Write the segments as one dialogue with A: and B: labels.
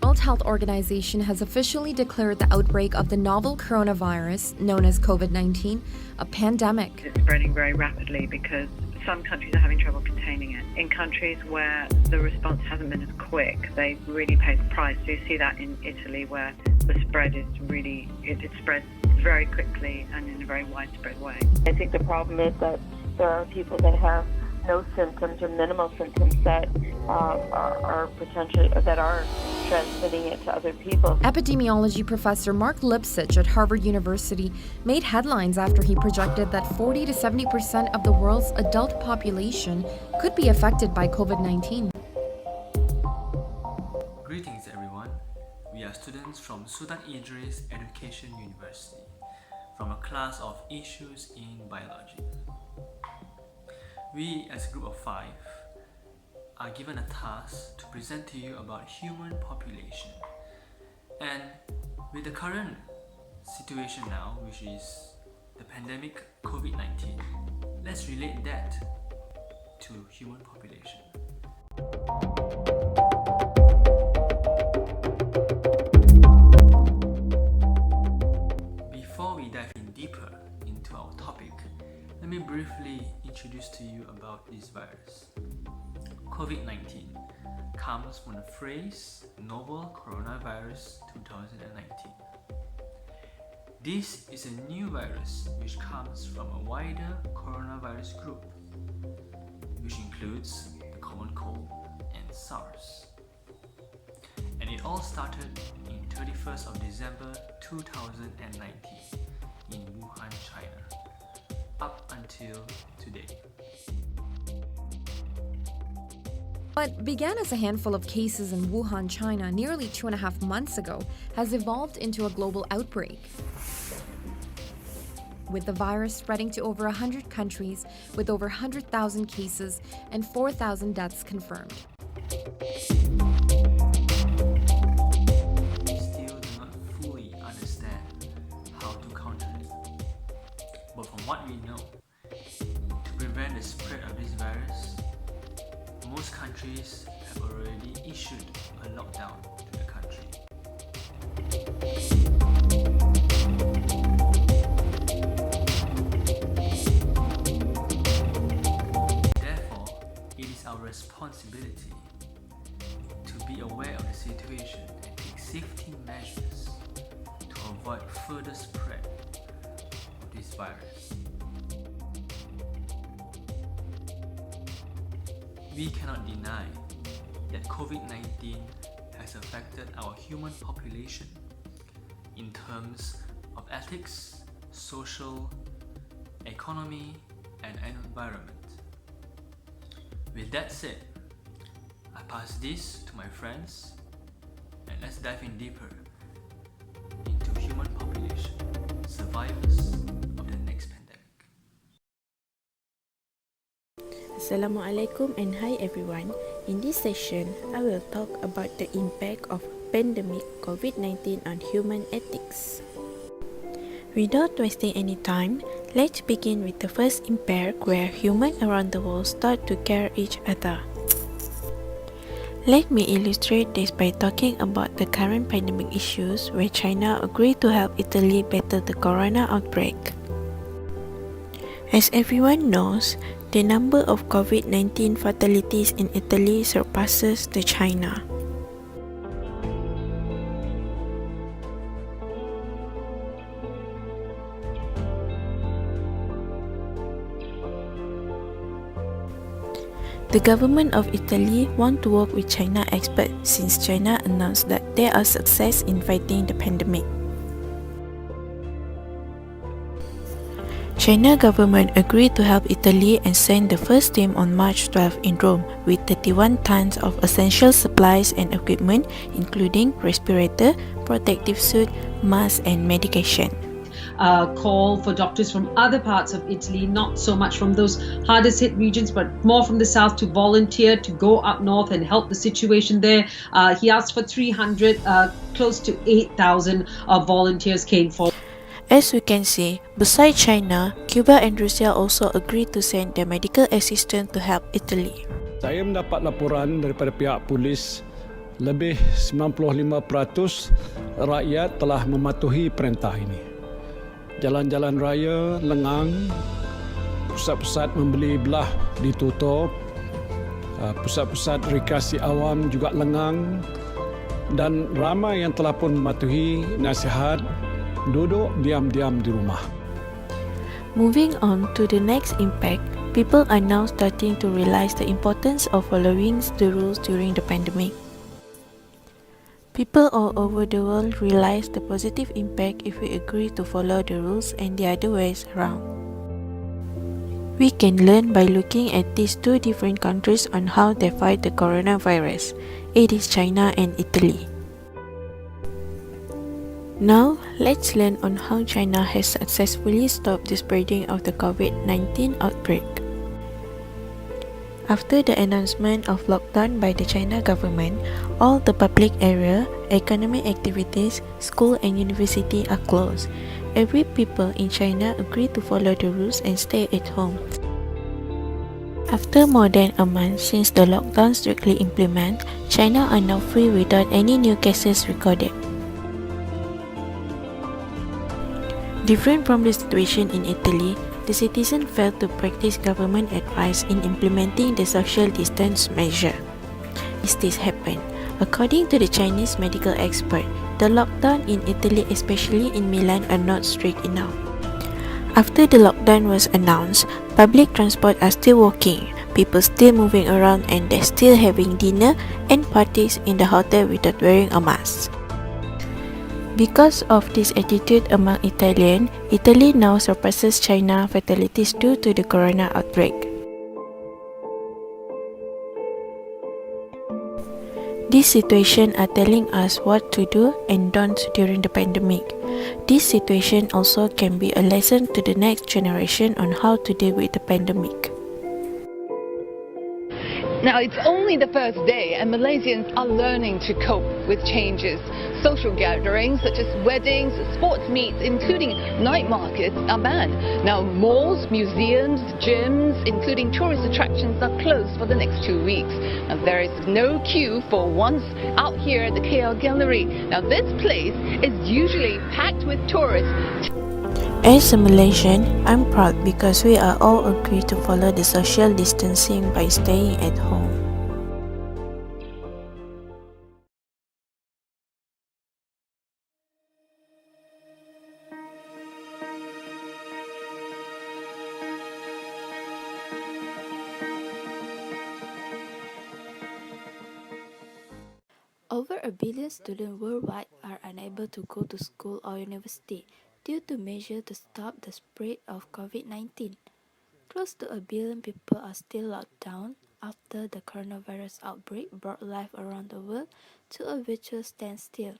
A: World Health Organization has officially declared the outbreak of the novel coronavirus, known as COVID-19, a pandemic.
B: It's spreading very rapidly because some countries are having trouble containing it. In countries where the response hasn't been as quick, they really pay the price. So you see that in Italy, where the spread is really, it spreads very quickly and in a very widespread way.
C: I think the problem is that there are people that have no symptoms or minimal symptoms that are potentially that are transmitting it to other people.
A: Epidemiology professor Mark Lipsitch at Harvard University made headlines after he projected that 40 to 70% of the world's adult population could be affected by COVID-19.
D: Greetings everyone. We are students from Sultan Idris Education University from a class of Issues in Biology. We, as a group of 5, are given a task to present to you about human population. And with the current situation now, which is the pandemic COVID-19, let's relate that to human population. Before we dive in deeper into our topic, let me briefly introduce to you about this virus. COVID-19 comes from the phrase Novel Coronavirus 2019. This is a new virus which comes from a wider coronavirus group, which includes the common cold and SARS. And it all started in 31st of December 2019 in Wuhan, China, up until today.
A: What began as a handful of cases in Wuhan, China nearly 2.5 months ago has evolved into a global outbreak, with the virus spreading to over 100 countries with over 100,000 cases and 4,000 deaths confirmed.
D: We still do not fully understand how to counter it. But from what we know, to prevent the spread of this virus, most countries have already issued a lockdown to the country. Therefore, it is our responsibility to be aware of the situation and take safety measures to avoid further spread of this virus. We cannot deny that COVID-19 has affected our human population in terms of ethics, social, economy, and environment. With that said, I pass this to my friends and let's dive in deeper into human population, survivors of the next pandemic.
E: Assalamualaikum and hi everyone. In this session, I will talk about the impact of pandemic COVID-19 on human ethics. Without wasting any time, let's begin with the first impact where humans around the world start to care each other. Let me illustrate this by talking about the current pandemic issues where China agreed to help Italy battle the corona outbreak. As everyone knows, the number of COVID-19 fatalities in Italy surpasses the China. The government of Italy want to work with China experts since China announced that they are success in fighting the pandemic. China government agreed to help Italy and sent the first team on March 12 in Rome with 31 tons of essential supplies and equipment including respirator, protective suit, mask and medication.
F: Call for doctors from other parts of Italy, not so much from those hardest hit regions, but more from the south to volunteer to go up north and help the situation there. He asked for 300, close to 8,000 volunteers came forward.
E: As we can see, besides China, Cuba and Russia also agreed to send their medical assistance to help Italy.
G: Saya mendapat laporan daripada pihak polis lebih 95% rakyat telah mematuhi perintah ini. Jalan-jalan raya lengang, pusat-pusat membeli belah ditutup, pusat-pusat rekreasi awam juga lengang dan ramai yang telah pun mematuhi nasihat duduk diam-diam di rumah.
E: Moving on to the next impact, people are now starting to realize the importance of following the rules during the pandemic. People all over the world realize the positive impact if we agree to follow the rules and the other ways around. We can learn by looking at these two different countries on how they fight the coronavirus. It is China and Italy. Now, let's learn on how China has successfully stopped the spreading of the COVID-19 outbreak. After the announcement of lockdown by the China government, all the public area, economic activities, school and university are closed. Every people in China agree to follow the rules and stay at home. After more than a month since the lockdown strictly implemented, China are now free without any new cases recorded. Different from the situation in Italy, the citizens failed to practice government advice in implementing the social distance measure. This happened. According to the Chinese medical expert, the lockdown in Italy, especially in Milan, are not strict enough. After the lockdown was announced, public transport are still working, people still moving around and they're still having dinner and parties in the hotel without wearing a mask. Because of this attitude among Italians, Italy now surpasses China fatalities due to the corona outbreak. This situation are telling us what to do and don't during the pandemic. This situation also can be a lesson to the next generation on how to deal with the pandemic.
H: Now, it's only the first day and Malaysians are learning to cope with changes. Social gatherings such as weddings, sports meets, including night markets, are banned. Now, malls, museums, gyms, including tourist attractions, are closed for the next 2 weeks. Now, there is no queue for once out here at the KL Gallery. Now, this place is usually packed with tourists.
E: As a Malaysian, I'm proud because we are all agreed to follow the social distancing by staying at home. Over a billion students worldwide are unable to go to school or university due to measures to stop the spread of COVID-19. Close to a billion people are still locked down after the coronavirus outbreak brought life around the world to a virtual standstill.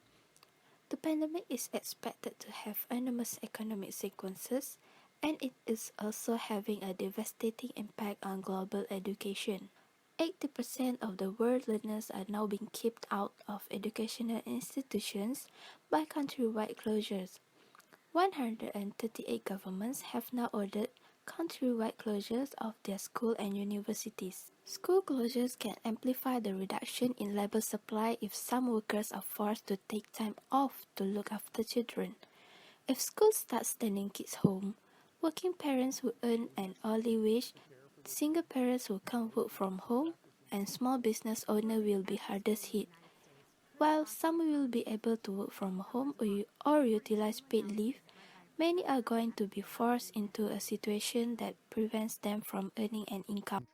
E: The pandemic is expected to have enormous economic consequences, and it is also having a devastating impact on global education. 80% of the world learners are now being kept out of educational institutions by countrywide closures. 138 governments have now ordered countrywide closures of their schools and universities. School closures can amplify the reduction in labor supply if some workers are forced to take time off to look after children. If schools start sending kids home, working parents who earn an hourly wage, single parents who can't work from home, and small business owners will be hardest hit. While some will be able to work from home or utilize paid leave, many are going to be forced into a situation that prevents them from earning an income.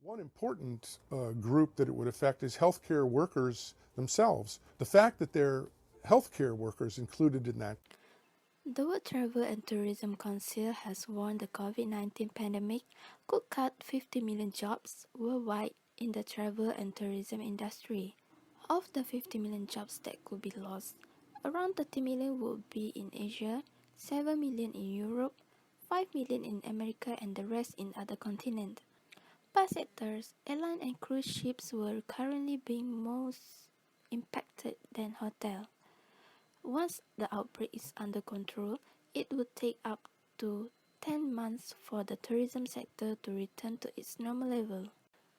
I: One important group that it would affect is healthcare workers themselves. The fact that they're healthcare workers included in that.
E: The World Travel and Tourism Council has warned the COVID-19 pandemic could cut 50 million jobs worldwide in the travel and tourism industry. Of the 50 million jobs that could be lost, around 30 million would be in Asia, 7 million in Europe, 5 million in America, and the rest in other continents. By sectors, airline and cruise ships were currently being most impacted than hotel. Once the outbreak is under control, it would take up to 10 months for the tourism sector to return to its normal level.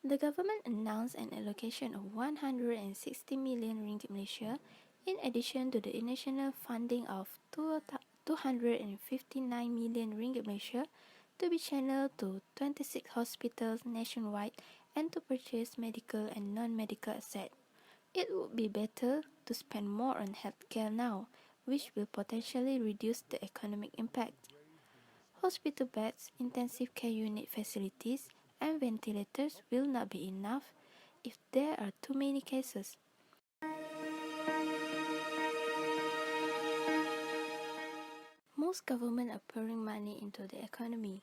E: The government announced an allocation of 160 million ringgit Malaysia in addition to the initial funding of 259 million ringgit Malaysia to be channeled to 26 hospitals nationwide and to purchase medical and non-medical assets. It would be better to spend more on healthcare now, which will potentially reduce the economic impact. Hospital beds, intensive care unit facilities, and ventilators will not be enough if there are too many cases. Most government are pouring money into the economy.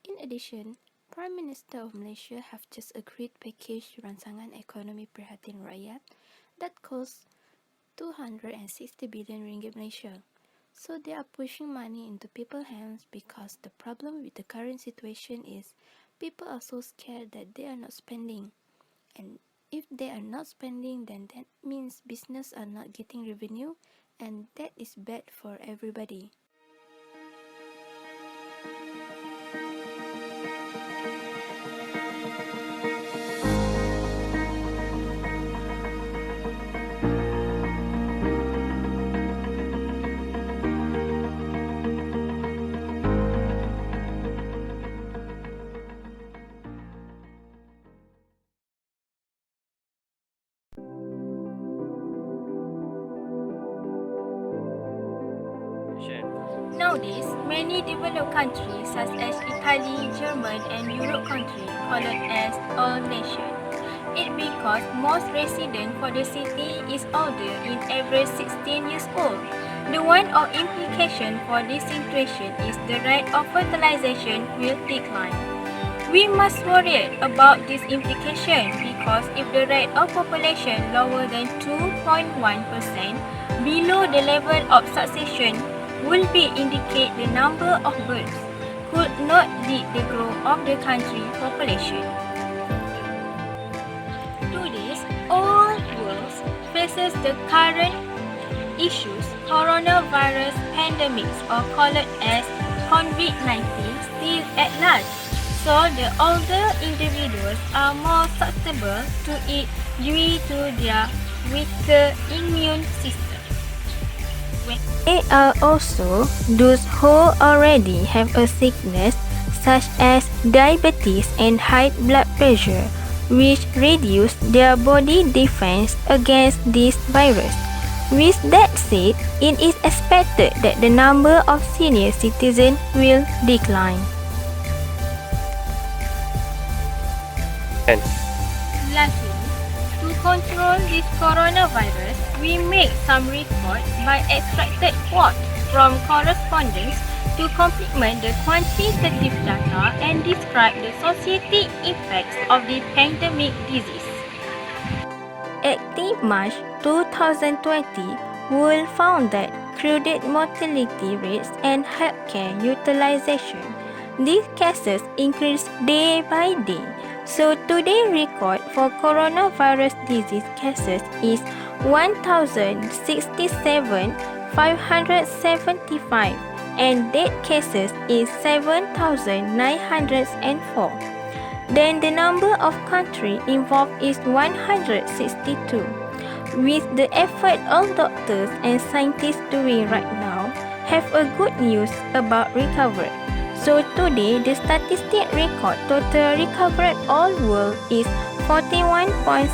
E: In addition, Prime Minister of Malaysia have just agreed package Rancangan Ekonomi Prihatin Rakyat that costs 260 billion ringgit Malaysia. So they are pushing money into people's hands because the problem with the current situation is people are so scared that they are not spending. And if they are not spending, then that means business are not getting revenue, and that is bad for everybody.
J: Nowadays, many developed countries such as Italy, Germany and Europe countries call it as old nation. It because most residents for the city is older in average 16 years old. The one of implication for this situation is the rate of fertilization will decline. We must worry about this implication because if the rate of population lower than 2.1% below the level of succession will be indicate the number of births could not lead the growth of the country population. Today's all world faces the current issues coronavirus pandemics or called as COVID-19 still at large. So the older individuals are more susceptible to it due to their weaker immune system.
K: They are also those who already have a sickness such as diabetes and high blood pressure, which reduce their body defense against this virus. With that said, it is expected that the number of senior citizens will decline.
J: Lastly, to control this coronavirus, we make some records by extracted quotes from correspondence to complement the quantitative data and describe the society effects of the pandemic disease.
K: Active March 2020 will found that crowded mortality rates and healthcare utilization. These cases increase day by day. So today's record for coronavirus disease cases is 1,067,575 and death cases is 7,904. Then the number of countries involved is 162. With the effort all doctors and scientists doing right now, have a good news about recovery. So today, the statistic record total recovered all world is 41.76%.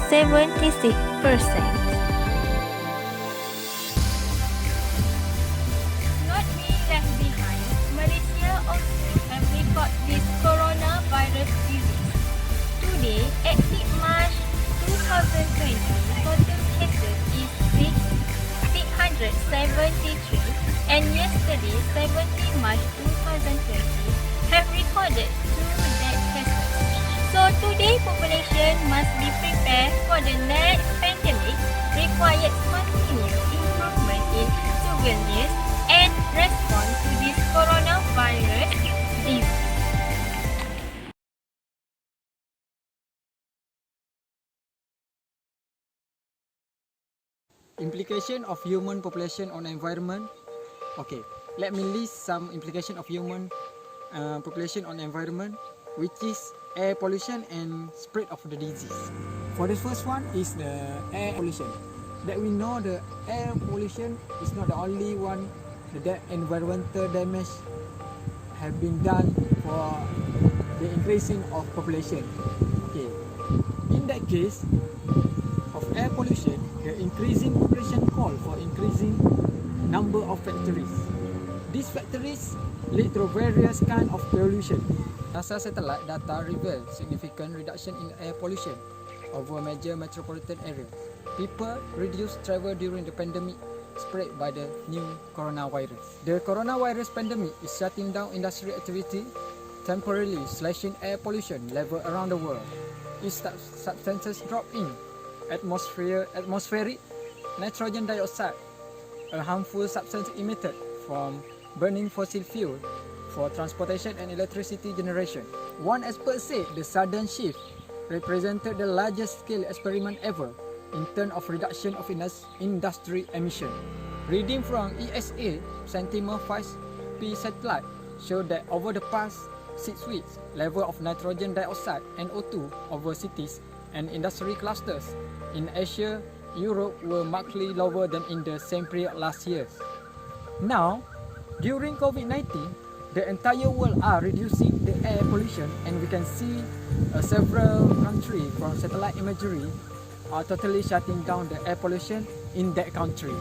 J: Not being left behind, Malaysia also have recorded this coronavirus disease. Today, active March 2020, total cases is 673 and yesterday, 17 March 2020, have recorded 2 death cases. So today, population must be prepared for the next pandemic, requires continuous improvement in surveillance and response to this coronavirus disease.
L: Implication of human population on environment. Okay, let me list some implication of human population on environment, which is air pollution and spread of the disease. For the first one is the air pollution. That we know the air pollution is not the only one. The environmental damage have been done for the increasing of population. Okay, in that case of air pollution, the increasing population call for increasing number of factories. These factories lead to various kind of pollution. NASA satellite data reveal significant reduction in air pollution over major metropolitan areas. People reduced travel during the pandemic spread by the new coronavirus. The coronavirus pandemic is shutting down industrial activity, temporarily slashing air pollution level around the world. Its substances drop in atmospheric nitrogen dioxide, a harmful substance emitted from burning fossil fuel for transportation and electricity generation. One expert said the sudden shift represented the largest scale experiment ever in terms of reduction of industry emission. Reading from ESA Sentinel-5P satellite showed that over the past 6 weeks, level of nitrogen dioxide (NO2) over cities and industry clusters in Asia, Europe were markedly lower than in the same period last year. Now, during COVID-19, the entire world are reducing the air pollution, and we can see several countries from satellite imagery are totally shutting down the air pollution in that country.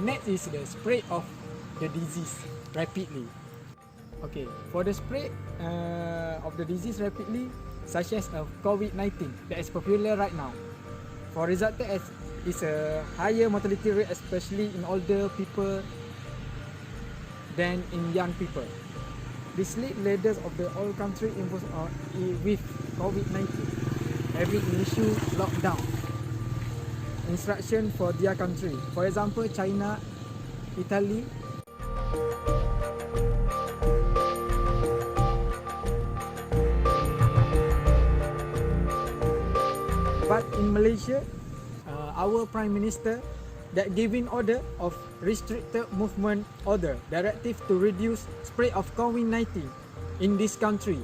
L: Next is the spread of the disease rapidly. Okay, for the spread of the disease rapidly, such as COVID-19 that is popular right now, for resulted as is a higher mortality rate, especially in older people than in young people. This leaders of the whole country involved with COVID-19 having issue lockdown instruction for their country. For example, China, Italy. But in Malaysia, our Prime Minister that giving order of restricted movement order directive to reduce spread of COVID-19 in this country.